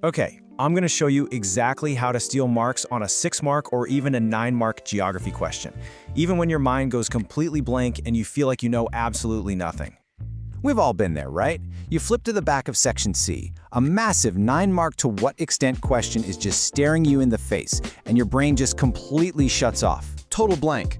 Okay, I'm going to show you exactly how to steal marks on a 6-mark or even a 9-mark geography question, even when your mind goes completely blank and you feel like you know absolutely nothing. We've all been there, right? You flip to the back of Section C. A massive 9-mark to what extent question is just staring you in the face, and your brain just completely shuts off. Total blank.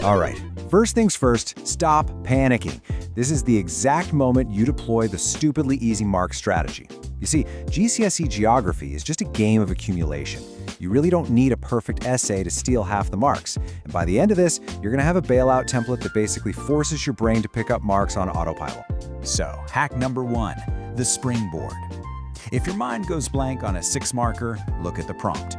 All right, first things first, stop panicking. This is the exact moment you deploy the stupidly easy mark strategy. You see, GCSE geography is just a game of accumulation. You really don't need a perfect essay to steal half the marks. And by the end of this, you're going to have a bailout template that basically forces your brain to pick up marks on autopilot. So, hack number 1, the springboard. If your mind goes blank on a 6-marker, look at the prompt.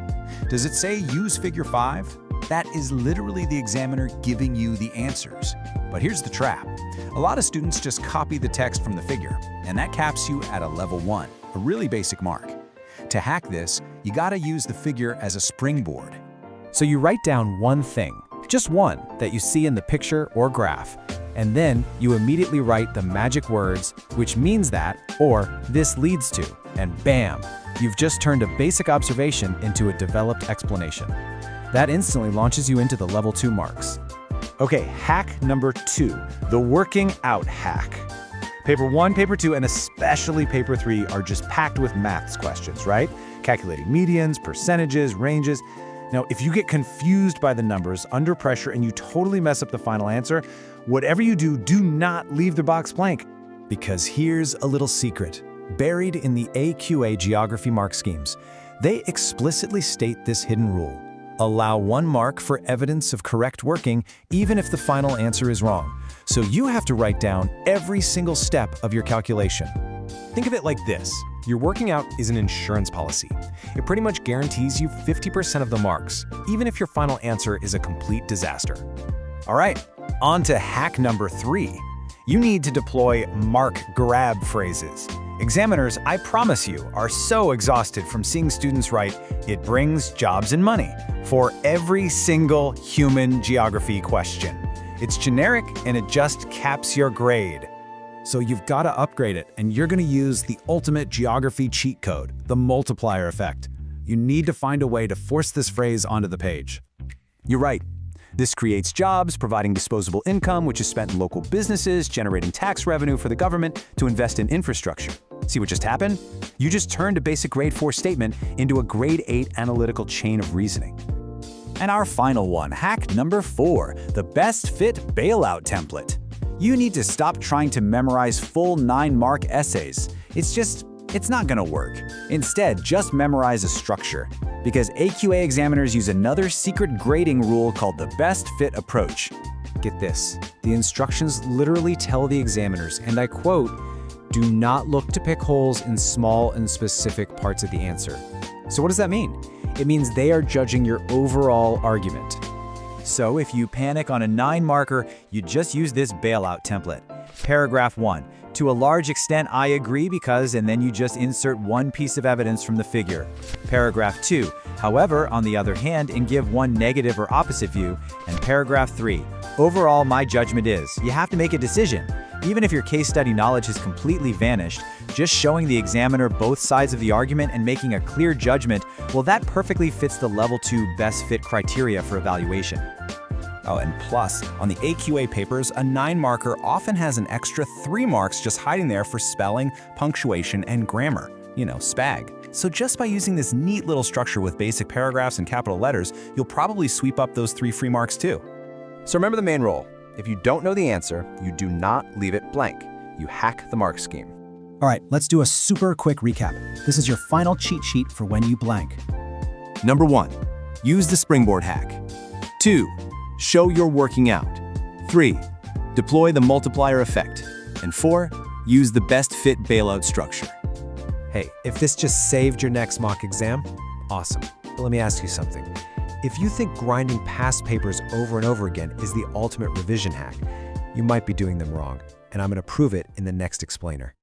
Does it say use figure 5? That is literally the examiner giving you the answers. But here's the trap. A lot of students just copy the text from the figure, and that caps you at a level 1, a really basic mark. To hack this, you gotta use the figure as a springboard. So you write down one thing, just one, that you see in the picture or graph, and then you immediately write the magic words, which means that, or this leads to, and bam, you've just turned a basic observation into a developed explanation. That instantly launches you into the level 2 marks. Okay, hack number 2, the working out hack. Paper 1, Paper 2, and especially Paper 3 are just packed with maths questions, right? Calculating medians, percentages, ranges. Now, if you get confused by the numbers under pressure and you totally mess up the final answer, whatever you do, do not leave the box blank. Because here's a little secret. Buried in the AQA Geography mark schemes, they explicitly state this hidden rule. Allow 1 mark for evidence of correct working, even if the final answer is wrong. So you have to write down every single step of your calculation. Think of it like this. Your working out is an insurance policy. It pretty much guarantees you 50% of the marks, even if your final answer is a complete disaster. All right, on to hack number 3. You need to deploy mark grab phrases. Examiners, I promise you, are so exhausted from seeing students write, "It brings jobs and money," for every single human geography question. It's generic and it just caps your grade. So you've got to upgrade it, and you're going to use the ultimate geography cheat code, the multiplier effect. You need to find a way to force this phrase onto the page. You're right. This creates jobs, providing disposable income, which is spent in local businesses, generating tax revenue for the government to invest in infrastructure. See what just happened? You just turned a basic grade 4 statement into a grade 8 analytical chain of reasoning. And our final one, hack number 4, the Best-Fit Bailout Template. You need to stop trying to memorize full 9-mark essays. It's not gonna work. Instead, just memorize a structure. Because AQA examiners use another secret grading rule called the Best-Fit approach. Get this, the instructions literally tell the examiners, and I quote, "Do not look to pick holes in small and specific parts of the answer." So what does that mean? It means they are judging your overall argument. So if you panic on a 9-marker, you just use this bailout template. Paragraph 1. To a large extent, I agree because, and then you just insert one piece of evidence from the figure. Paragraph 2. However, on the other hand, and give one negative or opposite view. And paragraph 3. Overall, my judgment is, you have to make a decision. Even if your case study knowledge has completely vanished, just showing the examiner both sides of the argument and making a clear judgment, well, that perfectly fits the level 2 best fit criteria for evaluation. Oh, and plus, on the AQA papers, a 9-marker often has an extra 3 marks just hiding there for spelling, punctuation, and grammar. You know, SPaG. So just by using this neat little structure with basic paragraphs and capital letters, you'll probably sweep up those 3 free marks too. So remember the main rule. If you don't know the answer, you do not leave it blank. You hack the mark scheme. All right, let's do a super quick recap. This is your final cheat sheet for when you blank. Number 1, use the Springboard Hack. 2, show your working out. 3, deploy the Multiplier Effect. And 4, use the Best-Fit Bailout structure. Hey, if this just saved your next mock exam, awesome. But let me ask you something. If you think grinding past papers over and over again is the ultimate revision hack, you might be doing them wrong, and I'm going to prove it in the next explainer.